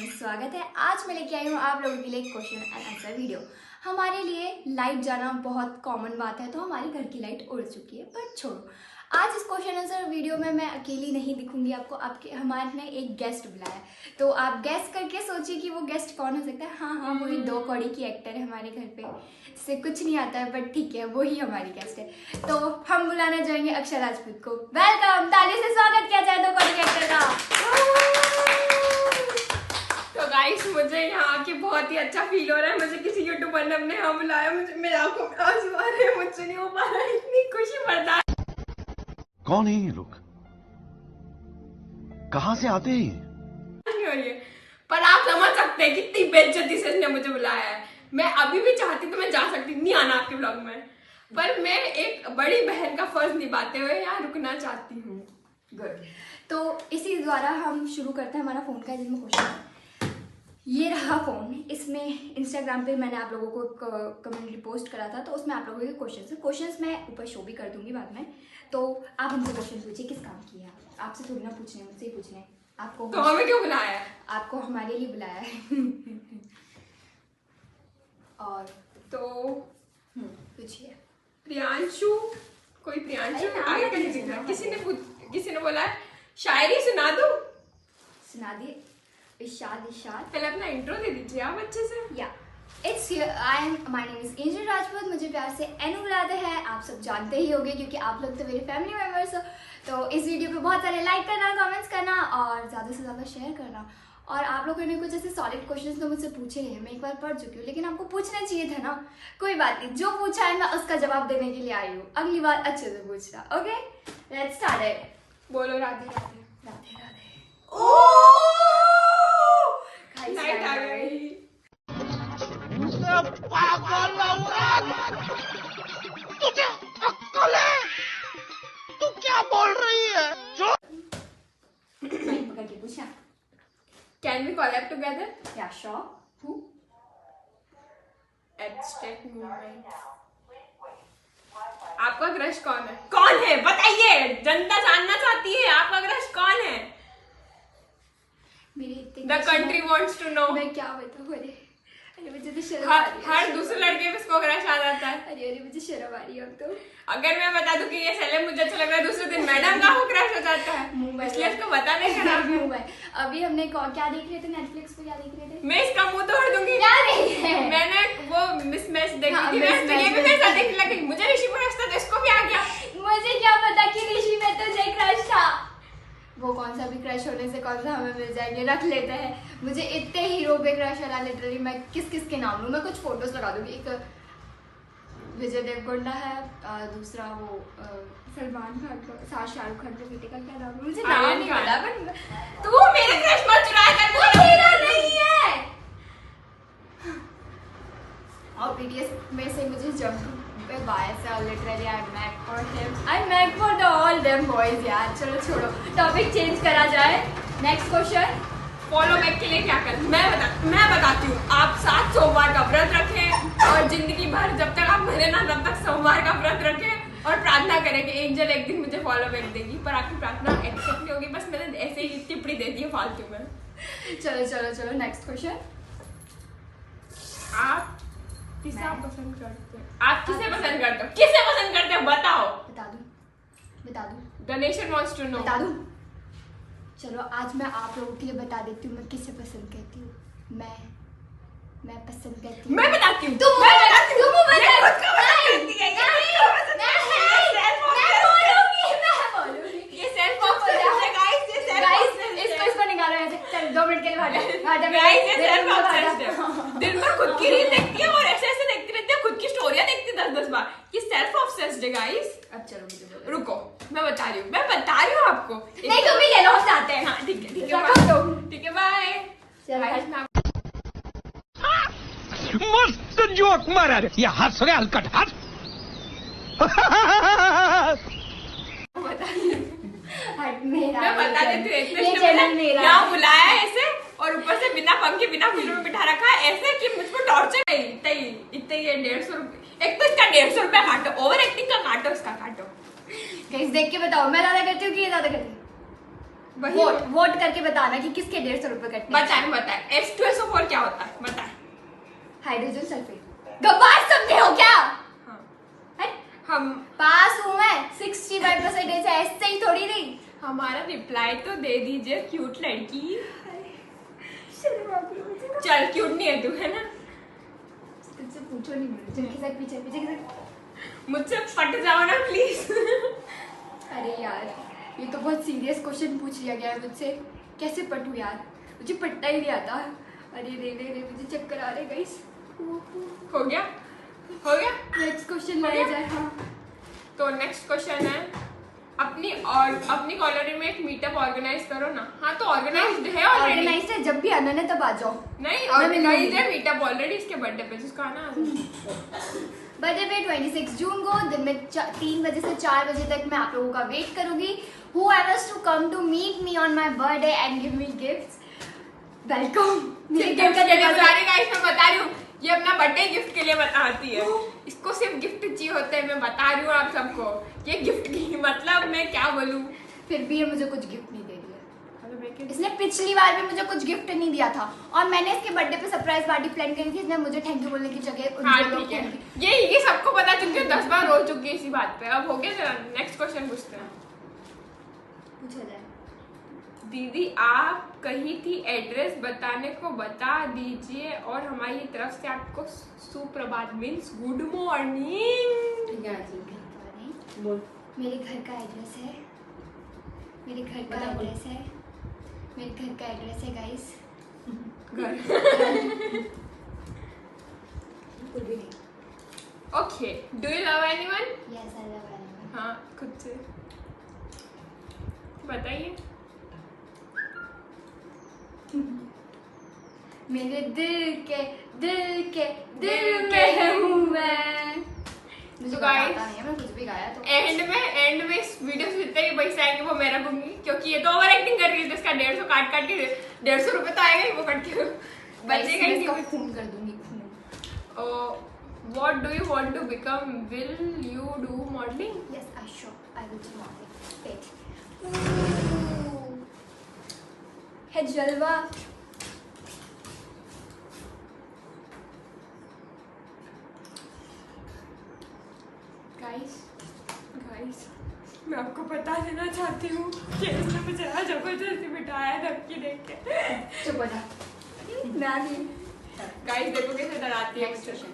स्वागत है। आज मैं लेके आई हूँ आप लोगों के लिए क्वेश्चन एंड आंसर वीडियो। हमारे लिए लाइट जाना बहुत कॉमन बात है, तो हमारी घर की लाइट उड़ चुकी है, पर छोड़ो। आज इस क्वेश्चन आंसर वीडियो में मैं अकेली नहीं दिखूंगी आपको, आपके हमारे ने एक गेस्ट बुलाया है, तो आप गेस्ट करके सोचिए कि वो गेस्ट कौन हो सकता है। हाँ, वही 2 कौड़ी की एक्टर है हमारे घर पे, जिससे कुछ नहीं आता है, बट ठीक है, वही हमारी गेस्ट है। तो हम बुलाना चाहेंगे अक्षर राजपूत को। वेलकम, ताली से स्वागत किया जाए 2 कौड़ी के एक्टर का। तो गाइस, मुझे यहाँ आके बहुत ही अच्छा फील हो रहा है। मुझे किसी यूट्यूबर ने अपने यहाँ बुलाया, मुझे मेरी आंखों में आंसू आ रहे हैं, मुझसे नहीं हो पा रहा है, इतनी खुशी बर्दाश्त कौन है ये लोग, कहाँ से आते हैं? नहीं हो रही है। पर आप समझ सकते हैं कितनी बेइज्जती से इसने मुझे बुलाया है। मैं अभी भी चाहती तो मैं जा सकती, नहीं आना आपके ब्लॉग में, पर मैं एक बड़ी बहन का फर्ज निभाते हुए यहाँ रुकना चाहती हूँ। गुड। तो इसी द्वारा हम शुरू करते हैं हमारा फ़ोन का जिसमें क्वेश्चन। ये रहा फ़ोन, इसमें इंस्टाग्राम पे मैंने आप लोगों को कम्युनिटी पोस्ट करा था, तो उसमें आप लोगों के क्वेश्चंस मैं ऊपर शो भी कर दूंगी बाद में। तो आप हमसे क्वेश्चन पूछिए, किस काम की है। आपसे थोड़ी ना पूछने, मुझसे ही पूछने। आपको तो हमें क्यों बुलाया है? आपको हमारे लिए बुलाया है। और तो पूछिए। प्रियांशु, कोई प्रियांशु अरे नाम आगे मत का नहीं लीजिए, दिख रहा। नाम किसी ने बोला है शायरी सुना दो। सुना दिए। इशाद पहले अपना इंट्रो दे दीजिए आप अच्छे से। या it's my name is angel Rajput. मुझे प्यार से एनु बुलाते हैं, आप सब जानते ही होंगे क्योंकि आप लोग तो मेरे फैमिली मेम्बर्स हो। तो इस वीडियो पे बहुत सारे लाइक करना, कमेंट्स करना और ज़्यादा से ज़्यादा शेयर करना। और आप लोगों ने कुछ ऐसे सॉलिड क्वेश्चंस तो मुझसे पूछे हैं, मैं एक बार पढ़ चुकी हूँ, लेकिन आपको पूछना चाहिए था ना। कोई बात नहीं, जो पूछा है मैं उसका जवाब देने के लिए आई हूँ। अगली बार अच्छे से पूछना। Okay, let's start it. बोलो राधे राधे। राधे राधे। नाइट आ गई। पागल औरत, तुझे अक्ल है? तू क्या बोल रही है? जो माइक पकड़ के पूछा। Can we collab together? या श्योर। हूँ Abstract movement. आपका क्रश कौन है? कौन है बताइए, जनता जानना चाहती है आपका क्रश कौन है। मेरी इतनी The country wants to know. मैं क्या बताऊँ। अरे मुझे तो शर्म आ रही है। हर दूसरे लड़के पे इसको क्रश आ जाता है। अरे मुझे शर्म आ रही है अब तो। अगर मैं बता दूं कि ये सेलेब मुझे अच्छा लग रहा है, दूसरे दिन मैडम का वो क्रश हो जाता है, इसलिए इसको बताने का नाम है। अभी हमने क्या देख रहे थे नेटफ्लिक्स पे, क्या देख रहे थे? मैं इसका मुंह तोड़ दूंगी। क्या देख रहे हैं? मैंने वो मिसमैच देखी हाँ, थी ना, तो ये भी mismatch मेरे साथ देखने लगी। मुझे ऋषि पर क्रश था तो इसको भी आ गया। मुझे क्या पता कि ऋषि में तुझे क्रश था। वो कौन सा भी क्रश होने से कौन सा हमें मिल जाएंगे, रख लेते हैं। मुझे इतने हीरो पे क्रश है, लिटरली मैं किस किस के नाम लूँ। मैं कुछ फोटोज लगा दूंगी। एक विजय देवरकोंडा है, दूसरा वो सलमान खान का, शाहरुख खान के बेटे का क्या नाम है, मुझे नाम नहीं पता। बट तू मेरे क्रश मत चुराया कर, वो मेरा नहीं है। और बीटीएस में से मुझे जंप पे बायस है, literally I make for him, I make for the all them boys. यार चलो छोड़ो, टॉपिक चेंज करा जाए। Next question. फॉलो बैक के लिए क्या कर, मैं बताती हूँ। आप 7 सोमवार का व्रत रखें और जिंदगी भर जब तक आप मरे ना तब तक सोमवार का व्रत रखें और प्रार्थना करें कि एंजल एक दिन मुझे फॉलो बैक देगी। पर आपकी प्रार्थना एक्सेप्ट नहीं होगी, बस मैंने ऐसे ही टिप्पणी दे दी है फालतू में। चलो नेक्स्ट क्वेश्चन। आप किसे आप पसंद करते हैं? आप किसे पसंद करते हो? किसे पसंद करते हो बताओ। बता दूं गणेशन wants to know. बता दूं। चलो आज मैं आप लोगों के लिए बता देती हूँ मैं किसे पसंद करती हूँ। मैं पसंद करती हूँ। मैं बताती हूँ। तुम मैं बताती हूँ। तुम बता। मैं खुद को पसंद करती है। ये खुद को पसंद करती है। मैं बोलूंगी। ये सेल्फ ऑब्सेस्ड है गाइस, ये सेल्फ ऑब्सेस्ड है। इसको निकालो यहाँ से। चल 2 मिनट के लिए हटा। गाइस, ये सेल्फ ऑब्सेस्ड है। दिन भर खुद की रील देखती है और ऐसे देखती रहती है, खुद की स्टोरियां देखती है 10-10 बार। ये सेल्फ ऑब्सेस्ड है गाइस। अब चलो मुझे बोलो। रुको, मैं बता रही हूँ आपको। नहीं तुम ही ले लो, हम जाते हैं। हाँ ठीक है रखो तुम। ठीक है बाय। चल मस्त जोक मारा रे, ये हंस रहे हलकट हंस। मैं बता देती हूँ। एक तो ये इसने चैनल मुझे मेरा यहाँ बुलाया है ऐसे और ऊपर से बिना पंखे बिना फूलों में बिठा रखा है ऐसे कि मुझको टॉर्चर है। इतने ये 150 रुपए, एक तो इसका 150 रुपया काटो, ओवर एक्टिंग का काटो, इसका काटो। गाइस देख के बताओ मैं ज्यादा करती हूँ कि ये ज्यादा करती है? वही वोट करके बताना कि किसके 150 रुपए कटने हैं। बताए H2SO4 क्या होता है बताए। Hydrogen sulphate. गब्बार समझे हो क्या? हाँ। हट, हम पास हूँ मैं 65% है, ऐसे ही थोड़ी नहीं। हमारा रिप्लाई तो दे दीजिए क्यूट लड़की। शर्म आती है मुझे ना। चल क्यूट नहीं है तू है ना। तुझसे पूछो नहीं मुझे, चल के साथ पीछे पीछे के साथ। मुझसे पट जाओ ना प्लीज। अरे यार ये तो बहुत सीरियस क्वेश्चन पूछ लिया गया है मुझसे, कैसे पटूं यार, मुझे पटना ही नहीं आता। अरे रे रे रे मुझे चक्कर आ रहे गाइस। हो गया नेक्स्ट क्वेश्चन लाया जाए। हाँ तो नेक्स्ट क्वेश्चन है अपनी कॉलोनी में एक मीटअप ऑर्गेनाइज करो ना। हाँ तो ऑर्गेनाइज्ड है ऑलरेडी। ऑर्गेनाइज है, जब भी आना है तब आ जाओ। नहीं मैं ऑर्गेनाइज्ड है मीटअप ऑलरेडी इसके बर्थडे पे जिसका आना बर्थडे पे 26 जून को दिन में 3 बजे से 4 बजे तक मैं आप लोगों का वेट करूंगी। whoever to come to meet me on my birthday and give me gifts, welcome। मेरे गिफ्ट घर के लिए का बता रही गाइस, मैं बता रही हूँ ये अपना बर्थडे गिफ्ट के लिए बताती है। इसको सिर्फ गिफ्ट चाहिए होते हैं, मैं बता रही हूँ आप सबको। ये गिफ्ट की मतलब मैं क्या बोलूँ। फिर भी ये मुझे कुछ गिफ्ट नहीं दे दिया। इसने पिछली बार भी मुझे कुछ गिफ्ट नहीं दिया था और मैंने इसके बर्थडे पे सरप्राइज पार्टी प्लान करी थी। इसने मुझे थैंक यू बोलने की जगह हाँ ठीक है, ये सबको पता चल गया, 10 बार हो चुकी है इसी बात पे। अब हो गया जरा नेक्स्ट क्वेश्चन पूछते हैं। पूछा जाए। दीदी आप कही थी एड्रेस बताने को बता दीजिए और हमारी तरफ से आपको सुप्रभात मीन्स गुड मॉर्निंग। बोल। मेरे घर का एड्रेस है, मेरे घर का बता बोल। एड्रेस है, मेरे घर का एड्रेस है गाइस। कुछ भी नहीं। Okay, do you love anyone? Yes I love anyone. हाँ खुद से बताइए। मेरे दिल में हूँ मैं। मुझे तो गाना guys, आता नहीं है, मैं कुछ भी गाया तो। एंड में इस वीडियो से जितने भी पैसे आएंगे वो मैं रखूंगी, क्योंकि ये तो ओवर एक्टिंग कर रही है। तो इसका 150 काट के 150 रुपए तो आएगा ही, वो कट के बचेगा ही इसका नहीं। खून कर दूंगी खून। What do you want to become? Will you do modeling? Yes, I will do modeling. Wait. है जलवा। Guys, मैं आपको बता देना चाहती हूँ कि इसने मुझे आज जबरदस्ती बिठाया धमकी देख के। चुप हो जा। मैं नहीं। Guys देखो कैसे डराती है Next मुझे। question.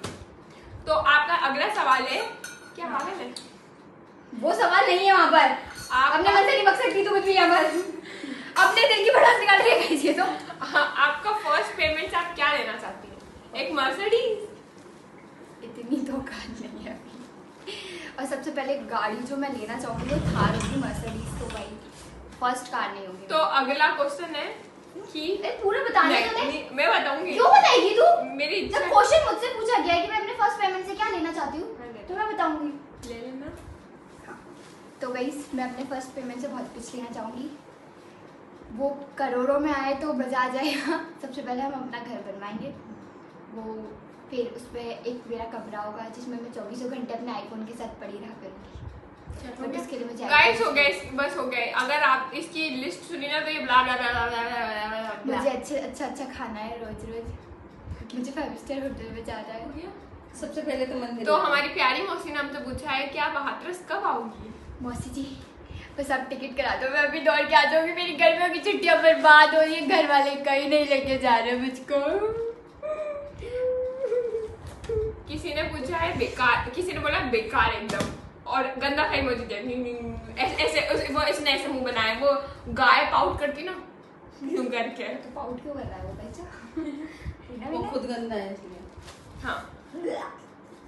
तो आपका अगला सवाल है, क्या पागल है? वो सवाल नहीं है वहाँ पर। अपने मन से नहीं बक सकती तू कुछ भी यहाँ पर। अपने दिल की भड़ास निकाल रही है ये तो। आपका फर्स्ट पेमेंट से आप क्या लेना चाहती हैं? एक मर्सिडीज? इतनी तो कार नहीं है अभी। और सबसे पहले गाड़ी जो मैं लेना चाहूंगी वो थार होगी, मर्सिडीज तो भाई फर्स्ट कार नहीं होगी। तो अगला क्वेश्चन है कि पूरा बताने तो दे। मैं बताऊंगी। क्यों बताएगी तू? मेरी जब इच्छा क्वेश्चन मुझसे पूछा गया है कि मैं अपने फर्स्ट पेमेंट से क्या लेना चाहती हूँ तो मैं बताऊंगी। ले लेना। तो गाइस मैं अपने फर्स्ट पेमेंट से बहुत कुछ लेना चाहूँगी। वो करोड़ों में आए तो बजा जाएगा। सबसे पहले हम अपना घर बनवाएंगे, वो फिर उस पर एक मेरा कमरा होगा जिसमें मैं 24 घंटे अपने आईफोन के साथ पड़ी रहा करूँगी। बट इसके लिए मुझे गाइस हो गए, बस हो गए। अगर आप इसकी लिस्ट सुनी ना तो ये ब्ला ब्ला ब्ला ब्ला ब्ला ब्ला ब्ला। मुझे अच्छा खाना है रोज रोज। मुझे 5 स्टार होटल में जाना है। सबसे पहले तो मंदिर। तो हमारी प्यारी मौसी ने हमसे पूछा है कि आप हाथरस कब आओगी? मौसी जी बस आप टिकट करा दो, मैं अभी दौड़ के आ जाऊंगी। मेरी गर्मियों की छुट्टियां बर्बाद हो रही है, घर वाले कहीं नहीं लेके जा रहे मुझको। किसी ने पूछा है बेकार, किसी ने बोला बेकार एकदम और गंदा खाई मुझे ऐसे वो इसने ऐसे मुंह बनाया, वो गाय पाउट करती ना यूं करके। तो पाउट क्यों कर रहा है वो बच्चा? वो खुद गंदा है इसलिए। हाँ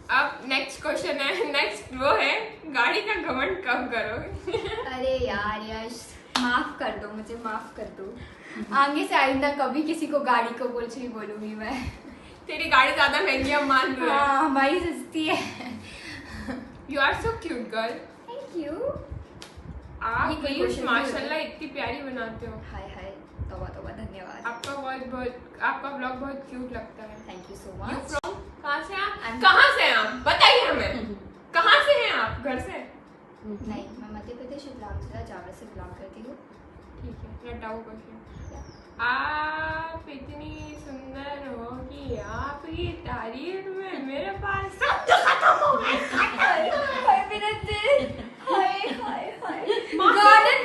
अब नेक्स्ट क्वेश्चन है, नेक्स्ट वो है गाड़ी का घमंड कब करोगे? अरे यार यश माफ कर दो, मुझे माफ कर दो। आगे से आइंदा कभी किसी को गाड़ी को कुछ नहीं बोलूंगी मैं। तेरी गाड़ी ज्यादा महंगी हम मान रहे हैं। हाँ हमारी सस्ती है। You are so cute girl. Thank you. आप ये कोई रील्स question माशाल्लाह इतनी प्यारी बनाते हो। हाय हाय तौबा धन्यवाद। आपका ब्लॉग बहुत क्यूट लगता है। Thank you so You much. from? कहाँ से आप? I'm- कहाँ से हैं आप? बताइए हमें। कहाँ से हैं आप? घर से? नहीं मैं मध्य प्रदेश इस्लाम जिला जावर से बिलोंग करती हूँ। ठीक है, रटाओ क्वेश्चन। आप इतनी सुंदर हो कि आपकी तारीफ में मेरे पास सब खत्म हो गए।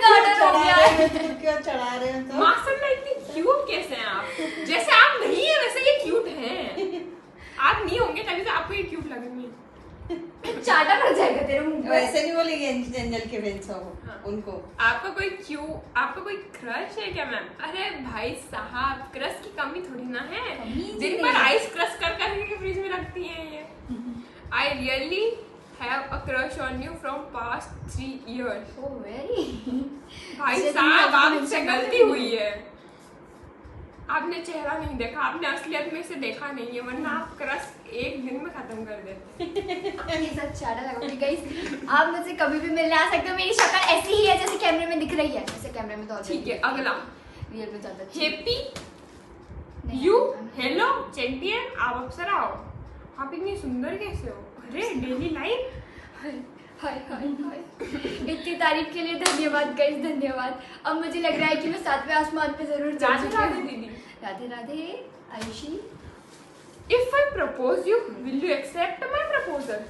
गार्डन हो गया है। क्यों चढ़ा रहे हो तो? माशाल्लाह इतनी क्यूट कैसे हैं आप? जैसे आप नहीं है वैसे ये क्यूट हैं। आप नहीं होंगे तभी तो आपको ये क्यूट लगेंगे। चाटा पड़ जाएगा तेरे मुंह पे। वैसे नहीं बोलेंगे एंजल के फैंस हो उनको। आपका कोई क्रश है क्या मैम? अरे भाई साहब, क्रश की कमी थोड़ी ना है। कमी दिन नहीं भर है। आइस क्रश कर करके फ्रिज में रखती हैं ये। I really have a crush on you from past 3 years। Oh, very. भाई जैसे साहब, तुमने आपसे mention गलती किया। हुई है। आपने चेहरा नहीं देखा, आपने असलियत में इसे देखा नहीं है, वरना आप क्रश एक दिन में खत्म कर देते। ये सब चाटा लगाओगे गाइस। आप मुझसे कभी भी मिलने आ सकते हो। मेरी शक्ल ऐसी ही है जैसे कैमरे में दिख रही है। जैसे कैमरे में तो और ठीक है, अगला रियल में ज्यादा अच्छी है। हैप्पी नहीं, यू नहीं। हेलो चैंपियन, आप अप्सरा हो। आप इतनी सुंदर कैसे हो? अरे डेली लाइफ। हाय हाय हाय। इतनी तारीफ के लिए धन्यवाद गाइस, धन्यवाद। अब मुझे लग रहा है कि मैं 7वें आसमान पे जरूर चढ़ राधे चुकी राधे हूँ। दीदी। Radhe Radhe Ayushi. If I propose you, will you accept my proposal?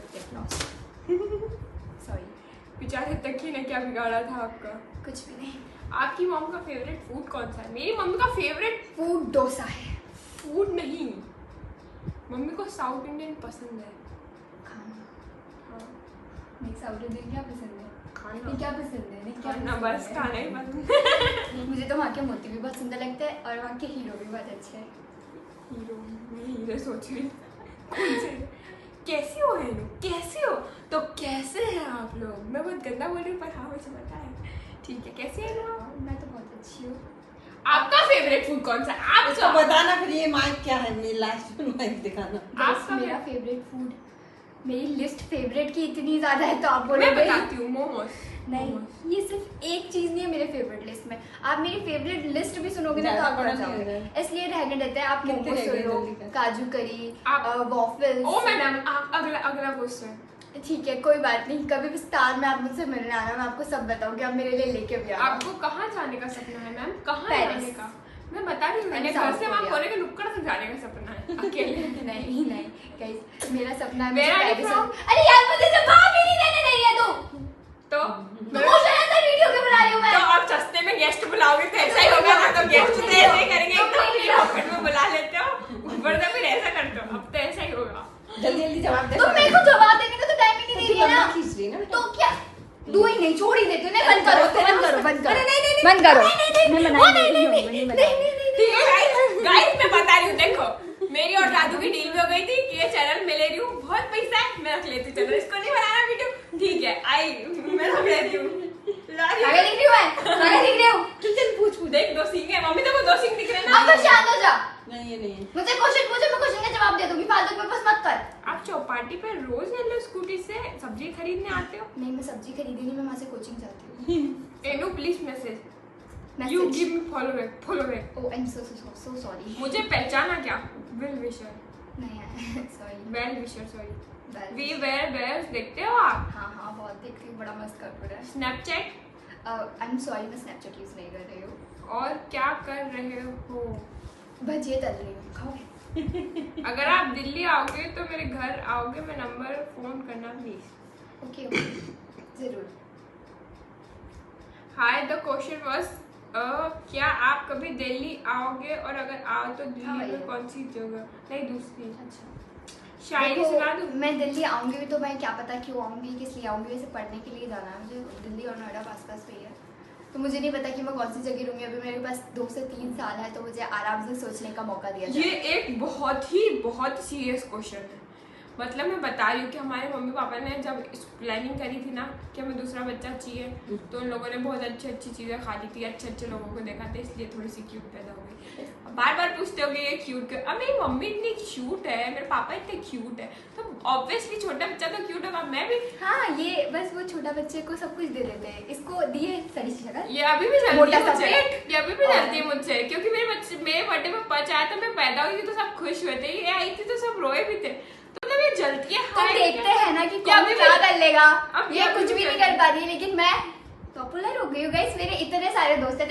Sorry, बेचारे तकी ने क्या बिगाड़ा था आपका? कुछ भी नहीं। आपकी मॉम का फेवरेट फूड कौन सा है? मेरी मम्मी का फेवरेट फूड डोसा है। फूड नहीं, मम्मी को साउथ इंडियन पसंद है। खाना। हाँ, नहीं, साउथ इंडियन क्या पसंद है? खाना। नहीं, क्या पसंद है? नहीं, क्या खाना, पसंद बस है? खाना ही पसंद है। मुझे तो वहाँ के मोती भी बहुत सुंदर लगते हैं और वहाँ के हीरो भी बहुत अच्छे हैं। हीरो, मैं हीरो सोच रही कौन से? कैसी हो हेलो, कैसी हो? तो कैसे हैं आप लोग? मैं बहुत गंदा बोल रही हूँ पर हाँ मुझे पता है। ठीक है, कैसे हैं आप? मैं तो बहुत अच्छी हूँ। आपका फेवरेट फूड कौन सा है? आप इसको जो बताना फिर ये माइक क्या है, मेरी लास्ट में माइक दिखाना। आपका मेरा फेवरेट फूड, मेरी लिस्ट फेवरेट की इतनी ज्यादा है तो आप मैं बोलोगे बताती हूँ, मोमोज। नहीं, ये सिर्फ एक चीज नहीं है मेरे फेवरेट लिस्ट में। आप मेरी फेवरेट लिस्ट भी सुनोगे ना तो ज्यादा आप बड़ा बढ़ नहीं जाओगे। होगा। इसलिए रहने देते हैं। आप कितने मोमोज रह गए सुन लो, जल्दी कर? काजू करी, आप- वॉफल्स। ओ मैडम, आप अगला क्वेश्चन। ठीक है, कोई बात नहीं। कभी भी स्टार में आप मुझसे मिलने आना, मैं आपको सब बताऊंगी। आप मेरे लिए लेके भी आना। आपको कहाँ जाने का सपना है मैम? कहाँ पेरिस। जाने का? मैं बता रही हूँ, मैंने And घर South से वहाँ Korea. कोने के नुक्कड़ तक जाने का सपना है अकेले। नहीं नहीं गाइस, मेरा सपना है मेरा मुझे नहीं पेरिस था। अरे यार, मुझे जवाब ही नहीं देने नहीं है तू। तो क्वेश्चन आंसर वीडियो क्यों बना रही हूँ मैं? तो आप सस्ते में गेस्ट बुलाओगे तो ऐसा ही होगा ना। तो गेस्ट तो ऐसे ही करेंगे, एकदम फ्री पॉकेट में बुला लेते हो, ऊपर से फिर ऐसा करते हो। अब तो ऐसा ही होगा। जल्दी जल्दी जवाब दे। तुम मेरे को जवाब देने का तो टाइम ही नहीं दे रही है ना। खींच रही है ना। तो क्या दू ही नहीं, छोड़ ही देती हूँ। नहीं, बंद करो, बंद करो, बंद करो। अरे नहीं, नहीं, नहीं, बंद करो। मैं वो बनाई नहीं, नहीं, नहीं, नहीं, नहीं, नहीं, नहीं, नहीं, ठीक है गाइस, मैं बता रही हूँ, देखो मेरी और राजू की डील भी हो गई थी कि ये चैनल मैं ले रही हूँ, बहुत पैसा है, मैं रख लेती हूँ चैनल, इसको नहीं बनाना वीडियो। ठीक है, मैं रख लेती हूँ। आगे दिख रही हूँ मैं, आगे दिख रही हूँ। चल पूछ पूछ। देख, 2 सींग है मम्मी, देखो 2 सींग दिख रहे हैं अब ना। तो शांत हो जा। नहीं ये नहीं है। मुझे क्वेश्चन पूछो, मैं क्वेश्चन का जवाब दे दूंगी। फालतू में बस मत कर। आप चौपाटी पे रोज येलो स्कूटी से सब्जी खरीदने आते हो? नहीं, मैं सब्जी खरीदी नहीं, मैं वहाँ से कोचिंग जाती हूँ। Anu please message, you message. Give me follow back. Oh, I am so sorry. मुझे पहचाना क्या? वेल विशर, नहीं, sorry. Well wisher, sorry. Well we were bears देखते हो आप? हाँ हाँ, बहुत देखती हूँ। बड़ा मस्त कर है। स्नैपचैट, आई एम सॉरी, मैं स्नैपचैट यूज नहीं कर रही हूँ। और क्या कर रहे हो? भजिए तल रही हूँ, खाओगे? अगर आप दिल्ली आओगे तो मेरे घर आओगे, मैं नंबर फोन करना प्लीज। ओके ओके, जरूर। हाय, द क्वेश्चन वाज क्या आप कभी दिल्ली आओगे, और अगर आओ तो दिल्ली में भैया। कौन सी जगह? नहीं, दूसरी। अच्छा, शायरी सुना दूं? मैं दिल्ली आऊंगी भी तो मैं क्या पता क्यों आऊंगी, किस लिए आऊंगी। वैसे पढ़ने के लिए जाना है मुझे। दिल्ली और नोएडा पास पास पे ही है, तो मुझे नहीं पता कि मैं कौन सी जगह रहूंगी। अभी मेरे पास 2 से 3 साल है, तो मुझे आराम से सोचने का मौका दिया ये जाए। एक बहुत ही सीरियस क्वेश्चन है। मतलब मैं बता रही हूँ कि हमारे मम्मी पापा ने जब प्लानिंग करी थी ना कि हमें दूसरा बच्चा चाहिए, तो उन लोगों ने बहुत अच्छी चीज़ें खा ली थी, अच्छे लोगों को देखा था, इसलिए थोड़ी सी क्यूट पैदा हो गई। बार बार पूछते हो कि ये क्यूट क्यों? अब मेरी मम्मी इतनी क्यूट है, मेरे पापा इतने क्यूट है, तो ऑब्वियसली छोटा बच्चा तो क्यूट होगा, मैं भी। हाँ, ये बस वो छोटा बच्चे को सब कुछ दे देते हैं। इसको दिए सारी चीजें। ये अभी भी जलती मोटा है सा मुझसे, पेट। ये अभी भी जलती है मुझसे, क्योंकि मेरे बर्थडे में 5 आया था, मैं पैदा हुई थी तो सब खुश हुए थे, ये आई थी तो सब रोए भी थे। तो मतलब ये जलती है। तुम देखते हैं ना कि ये कौन अभी क्या भी- कर लेगा। अब ये अभी कुछ भी भी नहीं कर कर पा रही, लेकिन मैं तो पॉपुलर हो गई हो गाइस। मेरे इतने सारे दोस्त है,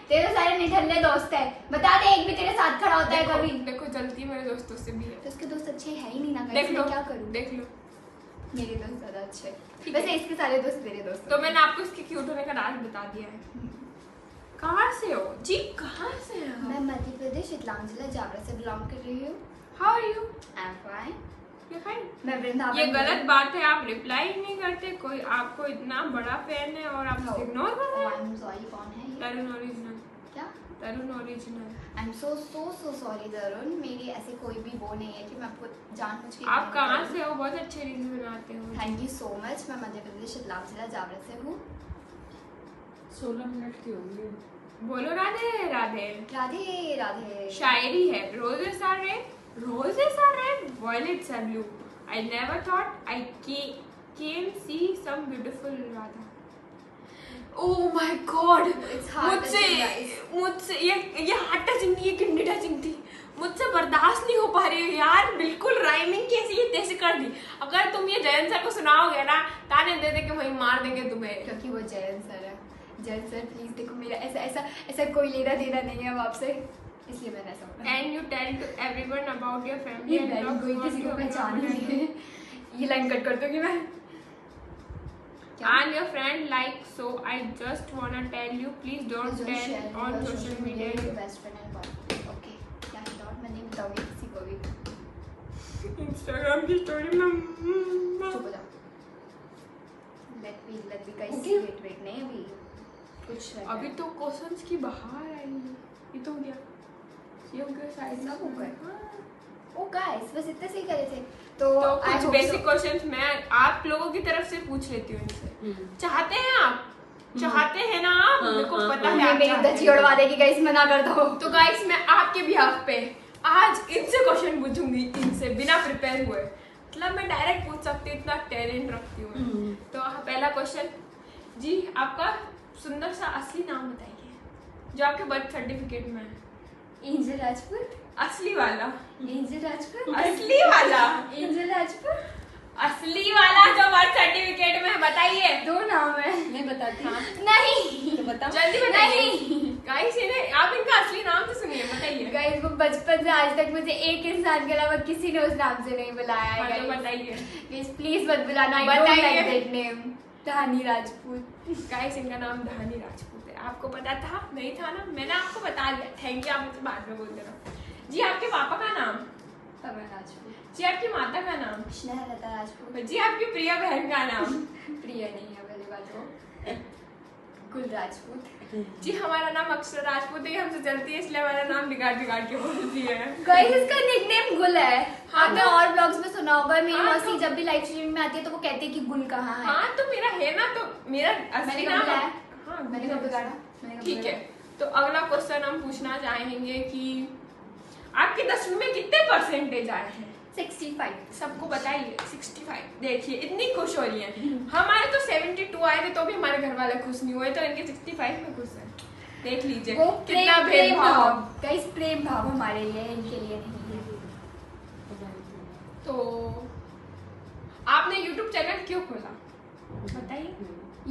तेरे सारे निठल्ले दोस्त है, बता दे एक भी तेरे साथ खड़ा होता है कभी? देखो जल्दी मेरे दोस्तों से भी है। तो उसके दोस्त अच्छे है ही नहीं ना देख गाइस, लो मैं क्या करूं? देख लो। मेरे दोस्त ज्यादा अच्छे हैं। ठीक वैसे है। इसके सारे दोस्त मेरे दोस्त तो मैंने आपको इसके क्यूट होने का राज बता दिया है। कहाँ से हो जी? कहाँ से हो? मैं मध्य प्रदेश इस्लाम जिला जावरा से बिलोंग कर रही हूँ। How are you? I am fine. You fine? मैं वृंदावन ये में- गलत बात है, आप रिप्लाई ही नहीं करते। कोई आपको इतना बड़ा फैन है और आप Oh, इग्नोर कर रहे oh, हैं। I'm sorry, कौन है ये? तरुण ओरिजिनल। क्या? Tarun original. I am so sorry Tarun, मेरी ऐसी कोई भी वो नहीं है कि मैं आपको जानबूझ के आप कहाँ से हो? बहुत अच्छे रील्स बनाते हो। Thank you so much. मैं मध्य प्रदेश इस्लाम जिला जावरा से हूँ। 16 मिनट की होंगी। बोलो राधे राधे। राधे राधे। शायरी है। Roses are red, violets are blue. I never thought I came see some beautiful Radha. Oh my God! It's heart touching, guys. मुझसे ये हार्ट टचिंग थी, ये किडनी टचिंग थी। मुझसे बर्दाश्त नहीं हो पा रही है यार, बिल्कुल राइमिंग कैसी है तैसे कर दी। अगर तुम ये जयंत सर को सुनाओगे ना, ताने दे दे के वहीं मार देंगे तुम्हें। क्योंकि वो जयंत सर है। जयंत सर प्लीज देखो, मेरा ऐसा कोई लेना देना नहीं है अब आपसे, इसलिए मैंने ऐसा बोला। And you tell to everyone about your family ये and मैं talk कोई about किसी को your पहचान ही family. नहीं है। ये लाइन कट कर दूंगी मैं। क्या? And your friend like, so I just wanna tell you, please don't Don't share tell on your social media. your best friend and boyfriend. Okay, क्या है डॉट, मैं नहीं बताऊंगी किसी को भी। Instagram की story में चुप हो जाओ। Let me guys Okay. wait नहीं अभी कुछ है। अभी तो क्वेश्चंस की बहार आई है। ये तो हो गया, ये हो गया शायद। सब हो गए? हाँ। ओ गाइस बस इतने से ही करे थे तो तो I कुछ hope बेसिक so. क्वेश्चंस मैं आप लोगों की तरफ से पूछ लेती हूँ इनसे। चाहते हैं आप? चाहते हैं ना आप? हाँ, मेरे को हाँ, पता हाँ। है ये आप मेरी चाहते दची हैं। उड़वा देगी गाइस, मना कर दो। तो गाइस मैं आपके बिहाफ पे आज इनसे क्वेश्चन पूछूंगी, इनसे बिना प्रिपेयर हुए। मतलब मैं डायरेक्ट पूछ सकती हूँ, इतना टैलेंट रखती हूँ मैं। तो पहला क्वेश्चन जी, आपका सुंदर सा असली नाम बताइए जो आपके बर्थ सर्टिफिकेट में है। एंजल राजपूत। असली वाला। एंजल राजपूत। असली वाला। एंजल राजपूत। असली वाला जो बर्थ सर्टिफिकेट में है, बताइए। दो नाम है। मैं बताती हूँ। नहीं तो बताओ। जल्दी बताइए नहीं। गाइस, इन्हें आप इनका असली नाम तो सुनिए, बताइए। गाइस वो बचपन से आज तक मुझे एक इंसान के अलावा किसी ने उस नाम से नहीं बुलाया है हाँ, तो गाइस। बताइए। गाइस प्लीज मत बुलाना, आई डोंट बताइए। Like that name. Dhani Rajput. Guys इनका नाम धानी राजपूत है। आपको पता था? नहीं था ना, मैंने आपको बता दिया। थैंक यू, आप मुझे बाद में बोलते रहो। जी, आपके पापा का नाम? कमल राजपूत। जी, आपकी माता का नाम? स्नेहलता राजपूत। जी, आपकी प्रिय बहन का नाम? प्रिय नहीं है पहली बात वो। गुल राजपूत। जी, हमारा नाम अक्षर राजपूत है, ये हमसे चलती है इसलिए हमारा नाम बिगाड़ बिगाड़ के बोलती है। गाइस इसका निकनेम गुल है। हाँ, आपने तो- और ब्लॉग्स में सुना होगा, मेरी हाँ, मौसी तो- जब भी लाइव स्ट्रीमिंग में आती है तो वो कहती है कि गुल कहाँ है। हाँ, तो मेरा है ना, तो मेरा मैंने असली कब नाम बुलाया? हाँ, मैंने कब बिगाड़ा? मैंने कब ठीक है। बिगाड़ा? तो अगला क्वेश्चन हम पूछना चाहेंगे कि आपके 10वीं में कितने परसेंटेज आए हैं? 65। सबको बताइए। 65। देखिए इतनी खुश हो रही है। हमारे तो 72 आए थे तो भी हमारे घर वाले खुश नहीं हुए, तो इनके 65 में खुश है। देख लीजिए वो कितना प्रेम भेदभाव। भाव। गाइस प्रेम भाव हमारे लिए है, इनके लिए नहीं है। तो आपने YouTube चैनल क्यों खोला, बताइए।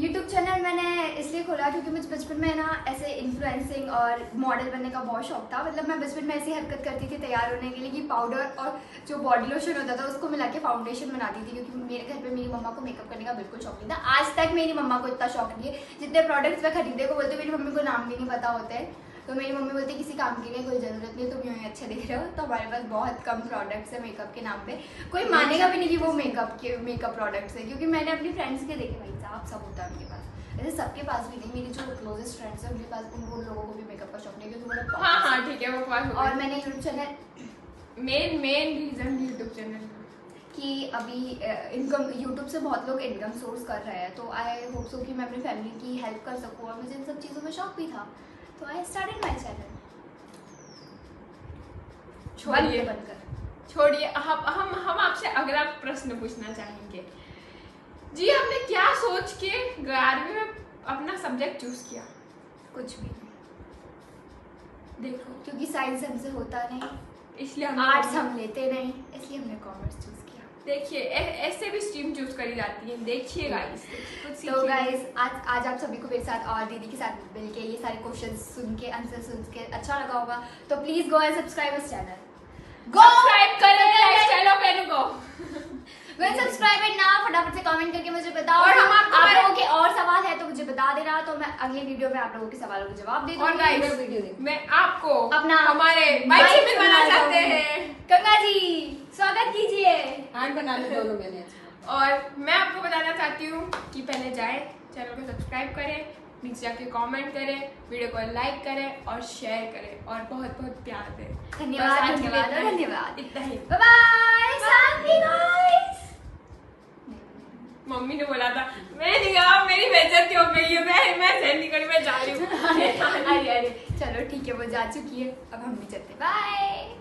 YouTube चैनल मैंने इसलिए खोला क्योंकि मुझे बचपन में ना ऐसे इन्फ्लुएंसिंग और मॉडल बनने का बहुत शौक था। मतलब मैं बचपन में ऐसी हरकत करती थी तैयार होने के लिए कि पाउडर और जो बॉडी लोशन होता था उसको मिला के फाउंडेशन बनाती थी, क्योंकि मेरे घर पे मेरी मम्मा को मेकअप करने का बिल्कुल शौक नहीं था। आज तक मेरी मम्मा को इतना शौक नहीं है। जितने प्रोडक्ट्स मैं खरीदे को बोलते मेरी मम्मी को नाम भी नहीं पता होते हैं। तो मेरी मम्मी बोलती है किसी काम के लिए कोई ज़रूरत नहीं, तुम यूँ ही अच्छे दिख रहे हो। तो हमारे पास बहुत कम प्रोडक्ट्स है मेकअप के नाम पे। कोई मानेगा भी नहीं कि वो मेकअप प्रोडक्ट्स है, क्योंकि मैंने अपनी फ्रेंड्स के देखे, भाई साहब सब होता है उनके पास। ऐसे सबके पास भी नहीं, मेरी जो क्लोजेस्ट फ्रेंड्स हैं उनके पास उन लोगों को भी मेकअप का शौक नहीं, क्योंकि वो लोग हाँ हाँ ठीक है, वो बात और मैंने YouTube channel main reason YouTube channel कि अभी इनकम यूट्यूब से बहुत लोग इनकम सोर्स कर रहे हैं, तो आई होप सो कि मैं अपनी फैमिली की हेल्प कर सकूँ, और मुझे इन सब चीज़ों में शौक भी था, तो आई स्टार्टेड माई चैनल। छोड़िए। हम आपसे अगला प्रश्न पूछना चाहेंगे। जी, आपने क्या सोच के 11वीं में अपना सब्जेक्ट चूज किया? कुछ भी नहीं, देखो क्योंकि साइंस हमसे होता नहीं, इसलिए आर्ट्स हम लेते नहीं, इसलिए हमने कॉमर्स चूज किया। देखिए ऐसे भी स्ट्रीम चूज करी जाती है, देखिए गाइस। तो गाइस आज आप सभी को मेरे साथ और दीदी के साथ मिलके ये सारे क्वेश्चन सुन के आंसर सुन के अच्छा लगा होगा, तो please go and subscribe us channel, subscribe करें लाइफस्टाइल ऑफ एनु को। गो एंड सब्सक्राइब एंड ना फटाफट से कमेंट करके मुझे बताओ, और हम आपको आप लोगों के और सवाल है तो मुझे बता देना, तो मैं अगले वीडियो में आप लोगों के सवालों के जवाब दे दूंगी। और गाइस वीडियो देखो, मैं आपको अपना हमारे बाइक में बनाना चाहते हैं। गंगा जी स्वागत कीजिए। हाथ बना लो दोनों मैंने। और मैं आपको बताना चाहती हूँ कि पहले जाएं चैनल को सब्सक्राइब करें, नीचे जाके कमेंट करें, वीडियो को लाइक करें और शेयर करें और बहुत बहुत प्यार दें। धन्यवाद, बस आज के लिए धन्यवाद, इतना ही। धन्यवाद। इतना ही। बाय बाय शांति गाइस। मम्मी ने बोला था मैं नहीं गया, मेरी बेइज्जती हो गई है, मैं सहन नहीं करी, मैं जा रही हूँ। अरे चलो ठीक है, वो जा चुकी है, अब हम भी चलते, बाय।